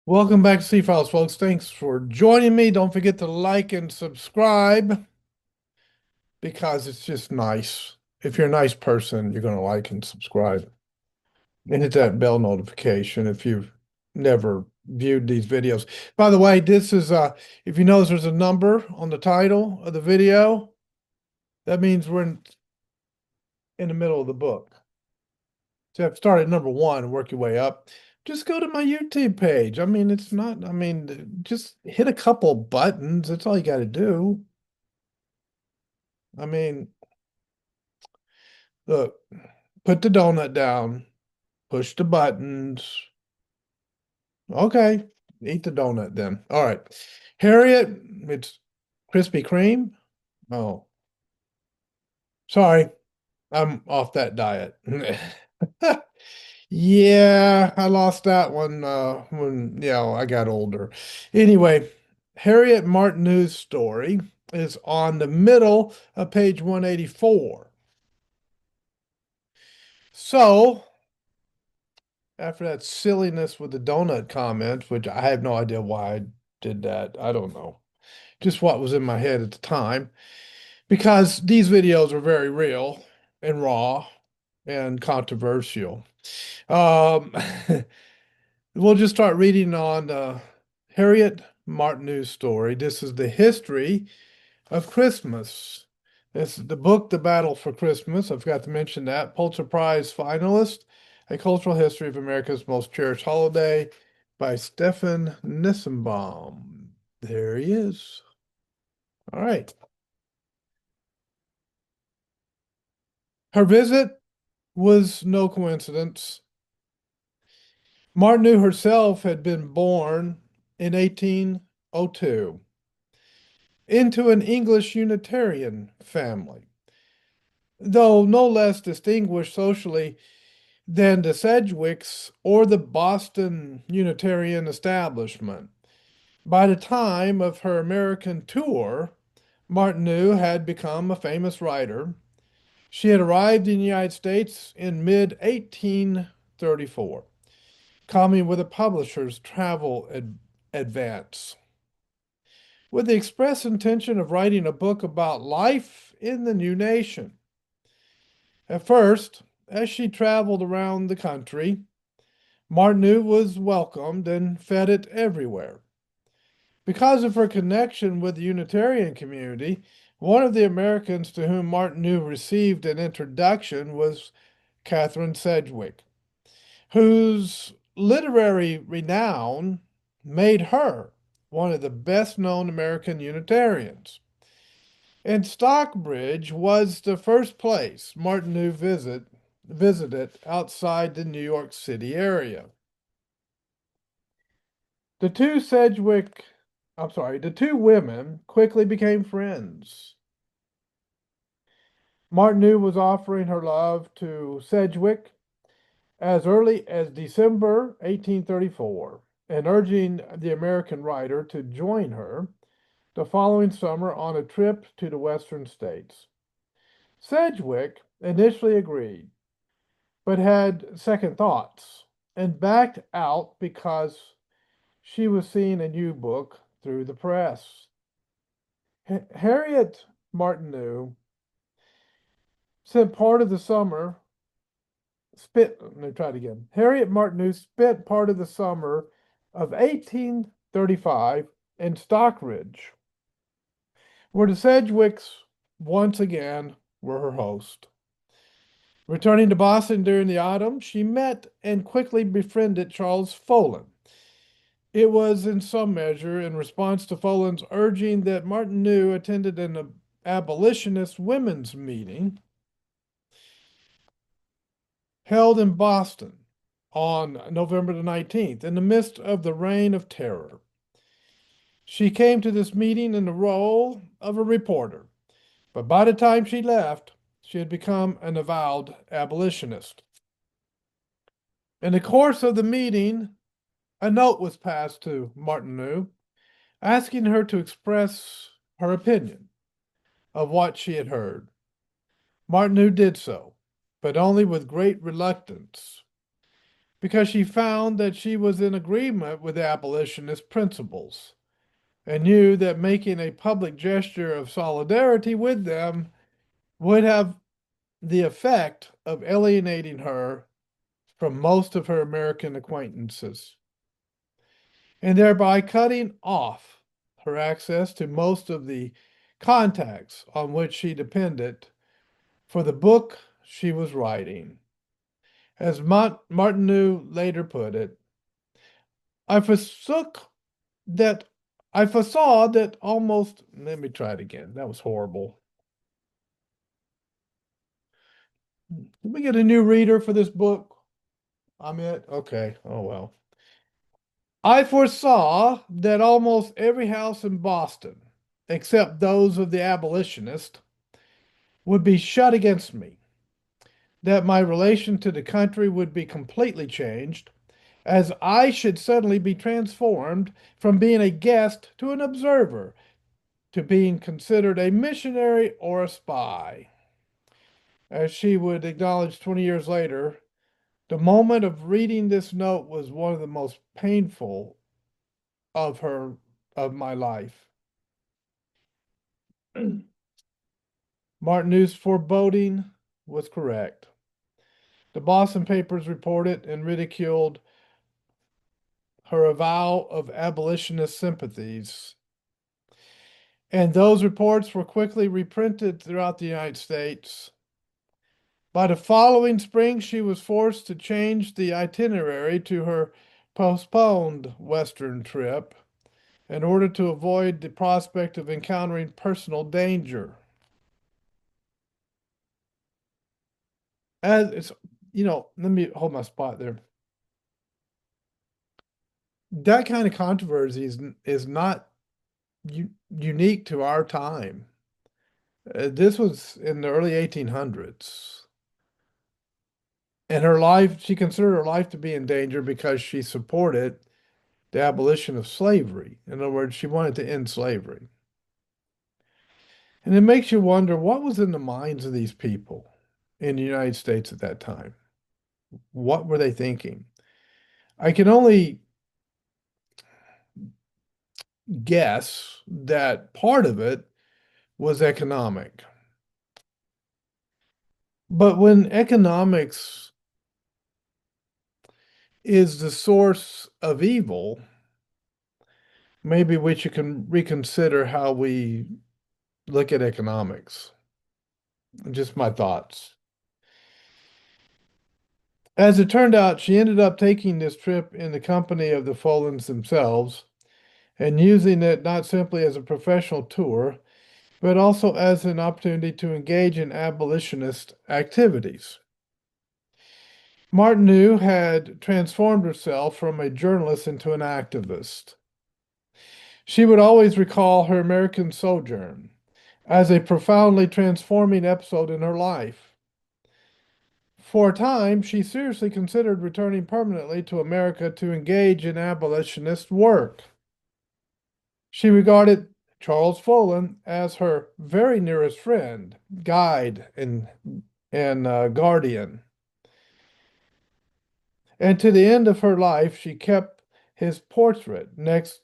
Welcome back to C-Files, folks. Thanks for joining me. Don't forget to like and subscribe because it's just nice. If you're a nice person, you're going to like and subscribe. And hit that bell notification if you've never viewed these videos. By the way, this is if you notice there's a number on the title of the video, that means we're in the middle of the book. So you have to start at number one and work your way up. Just go to my YouTube page. I mean, it's not, I mean, just hit a couple buttons. That's all you got to do. I mean, look, put the donut down, push the buttons. Okay, eat the donut then. All right. Harriet, it's Krispy Kreme. Oh, sorry, I'm off that diet. Yeah, I lost that one when I got older. Anyway, Harriet Martineau's story is on the middle of page 184. So, after that silliness with the donut comment, which I have no idea why I did that, I don't know. Just what was in my head at the time, because these videos are very real and raw and controversial. Um, we'll just start reading on Harriet Martineau's story. This is the history of Christmas. This is the book, The Battle for Christmas. I forgot to mention that. Pulitzer Prize finalist, A Cultural History of America's Most Cherished Holiday by Stefan Nissenbaum. There he is. All right. Her visit was no coincidence. Martineau herself had been born in 1802 into an English Unitarian family, though no less distinguished socially than the Sedgwicks or the Boston Unitarian establishment. By the time of her American tour, Martineau had become a famous writer. She had arrived in the United States in mid 1834, coming with a publisher's travel advance, with the express intention of writing a book about life in the new nation. At first, as she traveled around the country, Martineau was welcomed and feted everywhere. Because of her connection with the Unitarian community, one of the Americans to whom Martineau received an introduction was Catherine Sedgwick, whose literary renown made her one of the best known American Unitarians. And Stockbridge was the first place Martineau visited outside the New York City area. The two Sedgwick, the two women quickly became friends. Martineau was offering her love to Sedgwick as early as December 1834 and urging the American writer to join her the following summer on a trip to the western states. Sedgwick initially agreed, but had second thoughts and backed out because she was seeing a new book through the press. Harriet Martineau spent part of the summer let me try it again. Harriet Martineau spent part of the summer of 1835 in Stockbridge, where the Sedgwicks once again were her host. Returning to Boston during the autumn, she met and quickly befriended Charles Follen. It was in some measure in response to Follen's urging that Martineau attended an abolitionist women's meeting held in Boston on November the 19th in the midst of the Reign of Terror. She came to this meeting in the role of a reporter, but by the time she left, she had become an avowed abolitionist. In the course of the meeting, a note was passed to Martineau asking her to express her opinion of what she had heard. Martineau did so, but only with great reluctance, because she found that she was in agreement with abolitionist principles and knew that making a public gesture of solidarity with them would have the effect of alienating her from most of her American acquaintances, and thereby cutting off her access to most of the contacts on which she depended for the book she was writing. As Martineau later put it, I forsook that I foresaw that almost, let me try it again. That was horrible. Did we get a new reader for this book? I'm it. Okay. Oh well. I foresaw that almost every house in Boston, except those of the abolitionists, would be shut against me, that my relation to the country would be completely changed, as I should suddenly be transformed from being a guest to an observer, to being considered a missionary or a spy. As she would acknowledge 20 years later, the moment of reading this note was one of the most painful of her of my life. Martineau's foreboding was correct. The Boston papers reported and ridiculed her avowal of abolitionist sympathies, and those reports were quickly reprinted throughout the United States. By the following spring, she was forced to change the itinerary to her postponed Western trip in order to avoid the prospect of encountering personal danger. As it's, let me hold my spot there. That kind of controversy is not unique to our time. This was in the early 1800s. And her life, she considered her life to be in danger because she supported the abolition of slavery. In other words, she wanted to end slavery. And it makes you wonder what was in the minds of these people in the United States at that time. What were they thinking? I can only guess that part of it was economic. But when economics is the source of evil, maybe we should reconsider how we look at economics. Just my thoughts. As it turned out, she ended up taking this trip in the company of the Folans themselves and using it not simply as a professional tour, but also as an opportunity to engage in abolitionist activities. Martineau had transformed herself from a journalist into an activist. She would always recall her American sojourn as a profoundly transforming episode in her life. For a time, she seriously considered returning permanently to America to engage in abolitionist work. She regarded Charles Follen as her very nearest friend, guide, and guardian. And to the end of her life, she kept his portrait next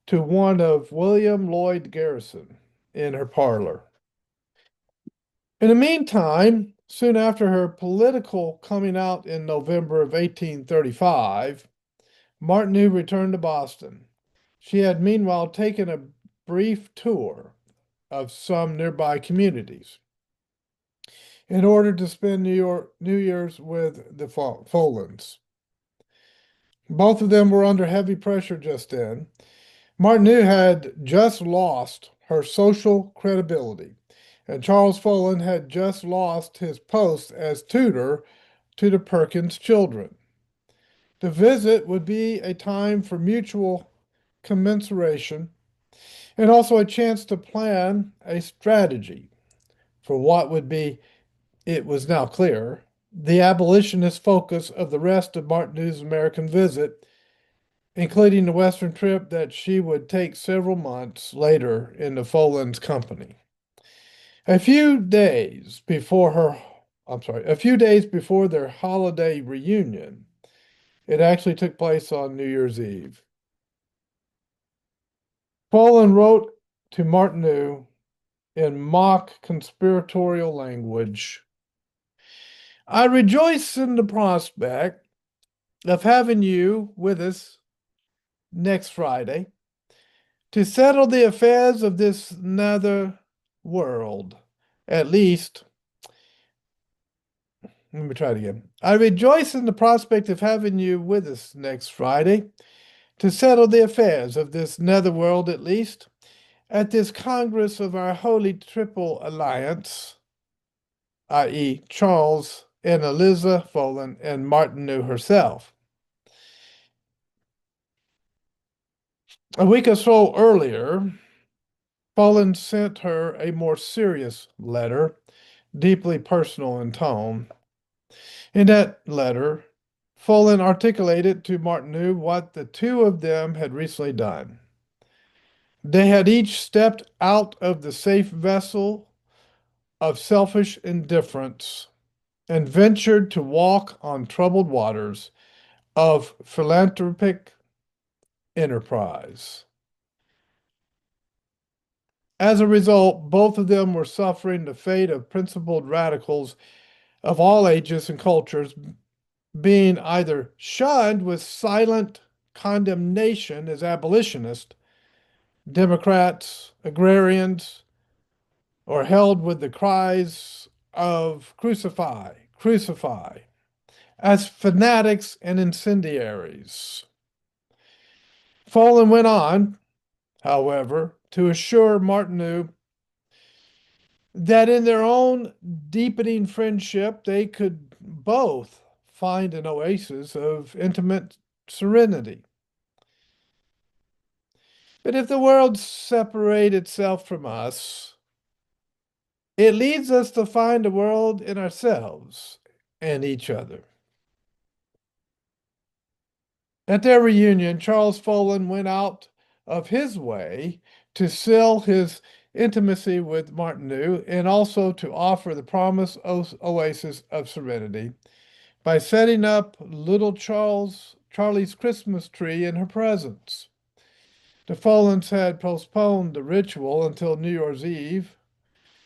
to one of William Lloyd Garrison in her parlor. In the meantime, soon after her political coming out in November of 1835, Martineau returned to Boston. She had meanwhile taken a brief tour of some nearby communities in order to spend New Year's with the Folans. Both of them were under heavy pressure just then. Martineau had just lost her social credibility, and Charles Follen had just lost his post as tutor to the Perkins children. The visit would be a time for mutual commiseration and also a chance to plan a strategy for what would be, it was now clear, the abolitionist focus of the rest of Martineau's American visit, including the Western trip that she would take several months later in the Folens company. A few days before their holiday reunion It actually took place on New Year's Eve. Follen wrote to Martineau in mock conspiratorial language. I rejoice in the prospect of having you with us next Friday to settle the affairs of this nether world. At least, let me try it again. I rejoice in the prospect of having you with us next Friday to settle the affairs of this nether world, at least, at this Congress of our Holy Triple Alliance, i.e., Charles and Eliza Follen and Martineau herself. A week or so earlier, Follen sent her a more serious letter, deeply personal in tone. In that letter, Follen articulated to Martineau what the two of them had recently done. They had each stepped out of the safe vessel of selfish indifference and ventured to walk on troubled waters of philanthropic enterprise. As a result, both of them were suffering the fate of principled radicals of all ages and cultures, being either shunned with silent condemnation as abolitionists, Democrats, agrarians, or held with the cries of crucify, crucify, as fanatics and incendiaries. Follen went on, however, to assure Martineau that in their own deepening friendship, they could both find an oasis of intimate serenity. But if the world separate itself from us, it leads us to find a world in ourselves and each other. At their reunion, Charles Follen went out of his way to seal his intimacy with Martineau and also to offer the promised oasis of serenity by setting up little Charlie's Christmas tree in her presence. The Follens had postponed the ritual until New Year's Eve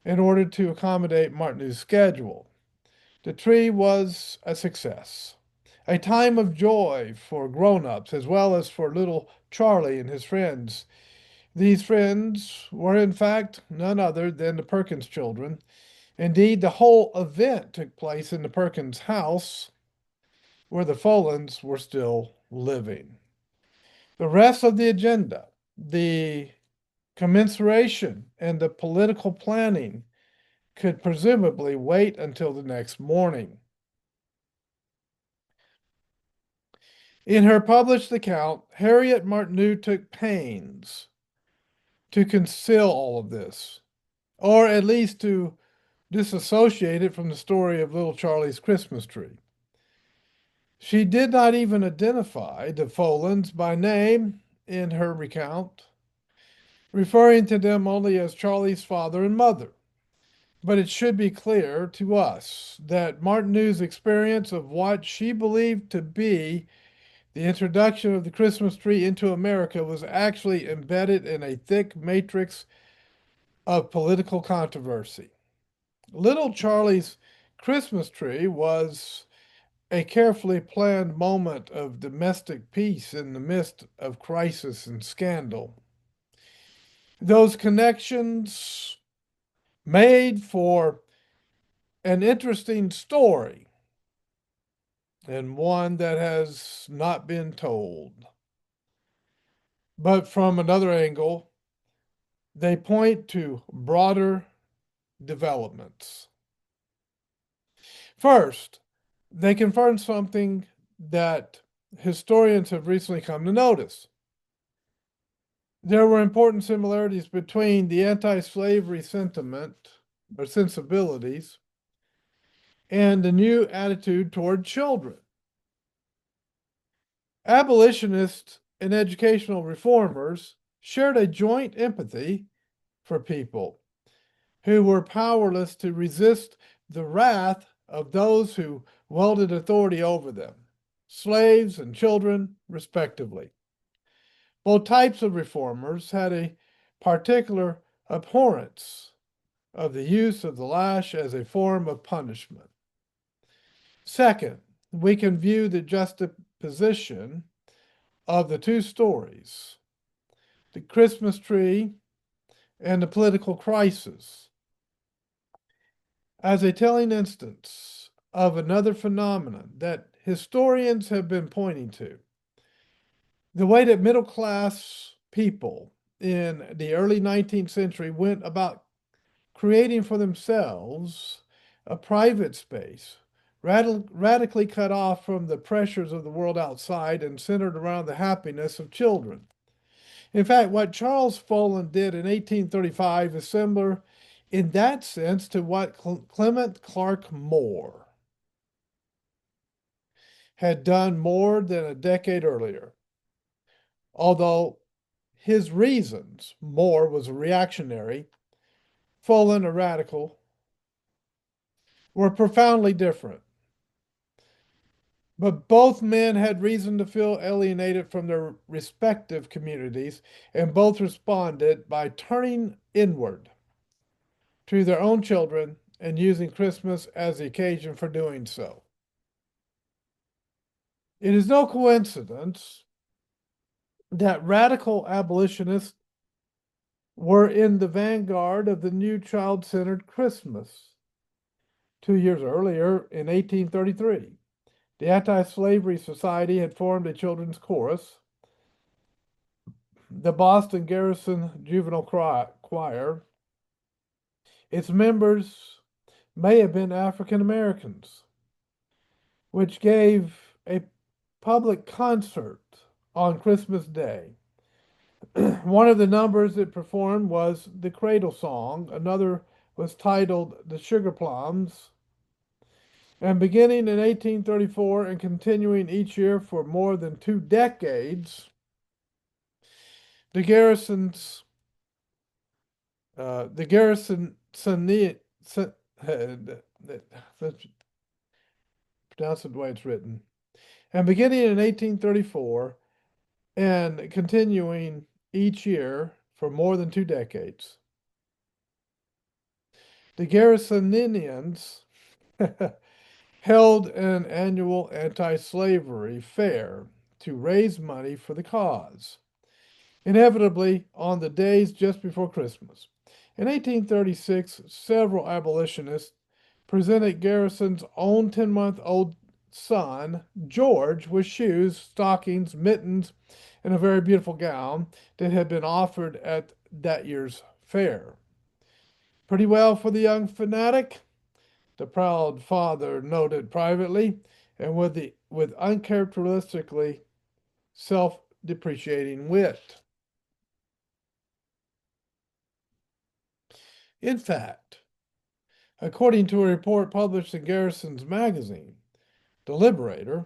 in order to accommodate Martineau's schedule. The tree was a success, a time of joy for grown-ups as well as for little Charlie and his friends. These friends were, in fact, none other than the Perkins children. Indeed, the whole event took place in the Perkins house, where the Follens were still living. The rest of the agenda, the commensuration, and the political planning could presumably wait until the next morning. In her published account, Harriet Martineau took pains to conceal all of this, or at least to disassociate it from the story of little Charlie's Christmas tree. She did not even identify the Follens by name in her recount, referring to them only as Charlie's father and mother. But it should be clear to us that Martineau's experience of what she believed to be the introduction of the Christmas tree into America was actually embedded in a thick matrix of political controversy. Little Charlie's Christmas tree was a carefully planned moment of domestic peace in the midst of crisis and scandal. Those connections made for an interesting story and one that has not been told. But from another angle, they point to broader developments. First, they confirm something that historians have recently come to notice. There were important similarities between the anti-slavery sentiment or sensibilities and the new attitude toward children. Abolitionists and educational reformers shared a joint empathy for people who were powerless to resist the wrath of those who wielded authority over them. slaves and children, respectively. Both types of reformers had a particular abhorrence of the use of the lash as a form of punishment. Second, we can view the juxtaposition of the two stories, the Christmas tree and the political crisis, as a telling instance of another phenomenon that historians have been pointing to. The way that middle class people in the early 19th century went about creating for themselves a private space, radically cut off from the pressures of the world outside and centered around the happiness of children. In fact, what Charles Follen did in 1835 is similar in that sense to what Clement Clarke Moore had done more than a decade earlier. Although his reasons, Moore was a reactionary, Follen a radical, were profoundly different. But both men had reason to feel alienated from their respective communities, and both responded by turning inward to their own children and using Christmas as the occasion for doing so. It is no coincidence that radical abolitionists were in the vanguard of the new child-centered Christmas. 2 years earlier, in 1833, the Anti-Slavery Society had formed a children's chorus, the Boston Garrison Juvenile Choir. Its members may have been African Americans, which gave a public concert on Christmas Day. One of the numbers it performed was the Cradle Song. Another was titled The Sugar Plums. And beginning in 1834 and continuing each year for more than 2 decades, the Garrisons, pronounce it the way it's written. And beginning in 1834 and continuing each year for more than 2 decades, the Garrisonians held an annual anti-slavery fair to raise money for the cause, inevitably on the days just before Christmas. In 1836, several abolitionists presented Garrison's own 10-month-old son, George, with shoes, stockings, mittens, and a very beautiful gown that had been offered at that year's fair. Pretty well for the young fanatic, the proud father noted privately, and with uncharacteristically self-depreciating wit. In fact, according to a report published in Garrison's magazine, The Liberator,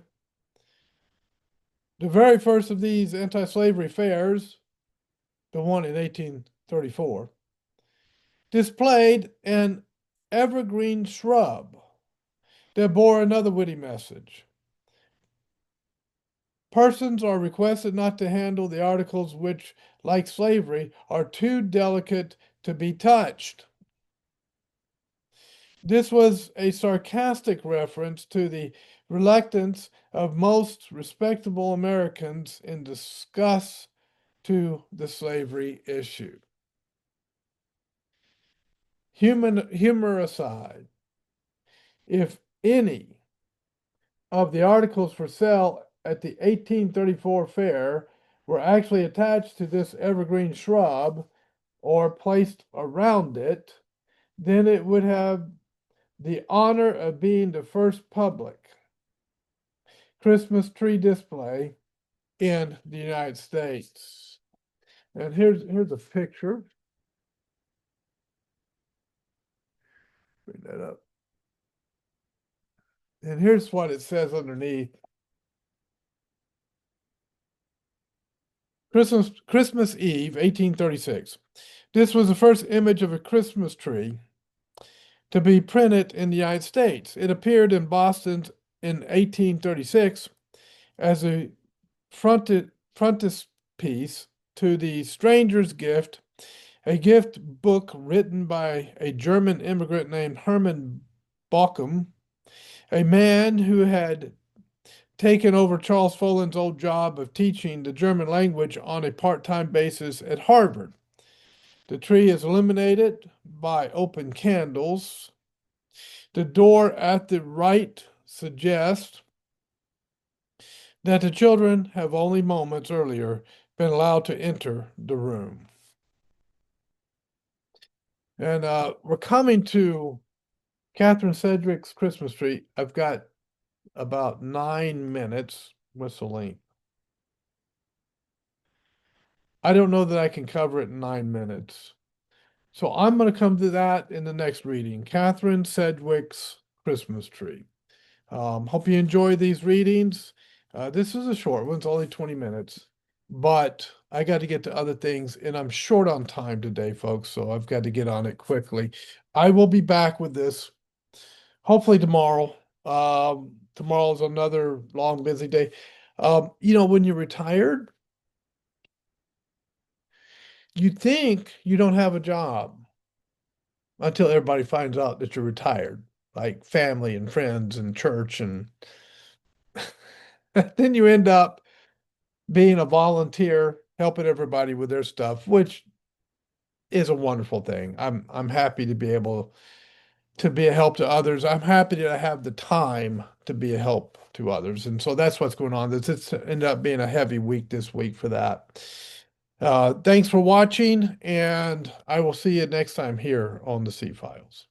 the very first of these anti-slavery fairs, the one in 1834, displayed an evergreen shrub that bore another witty message. Persons are requested not to handle the articles which, like slavery, are too delicate to be touched. This was a sarcastic reference to the reluctance of most respectable Americans in discuss to the slavery issue. Humor aside, if any of the articles for sale at the 1834 fair were actually attached to this evergreen shrub or placed around it, then it would have the honor of being the first public Christmas tree display in the United States. And here's a picture. Bring that up. And here's what it says underneath. Christmas Eve, 1836. This was the first image of a Christmas tree to be printed in the United States. It appeared in Boston in 1836 as a frontispiece to The Stranger's Gift, a gift book written by a German immigrant named Hermann Bochum, a man who had taken over Charles Follin's old job of teaching the German language on a part-time basis at Harvard. The tree is illuminated by open candles. The door at the right suggests that the children have only moments earlier been allowed to enter the room. And we're coming to Catherine Sedgwick's Christmas tree. I've got about 9 minutes. What's the length? I don't know that I can cover it in 9 minutes. So I'm going to come to that in the next reading. Catherine Sedgwick's Christmas tree. Hope you enjoy these readings. This is a short one, it's only 20 minutes, but I got to get to other things and I'm short on time today, folks, so I've got to get on it quickly. I will be back with this hopefully tomorrow. Tomorrow's another long, busy day. When you're retired, you think you don't have a job until everybody finds out that you're retired, like family and friends and church, and then you end up being a volunteer, helping everybody with their stuff, which is a wonderful thing. I'm happy to be able to be a help to others. I'm happy to have the time to be a help to others. And so that's what's going on. It's ended up being a heavy week this week for that. Thanks for watching, and I will see you next time here on the C Files.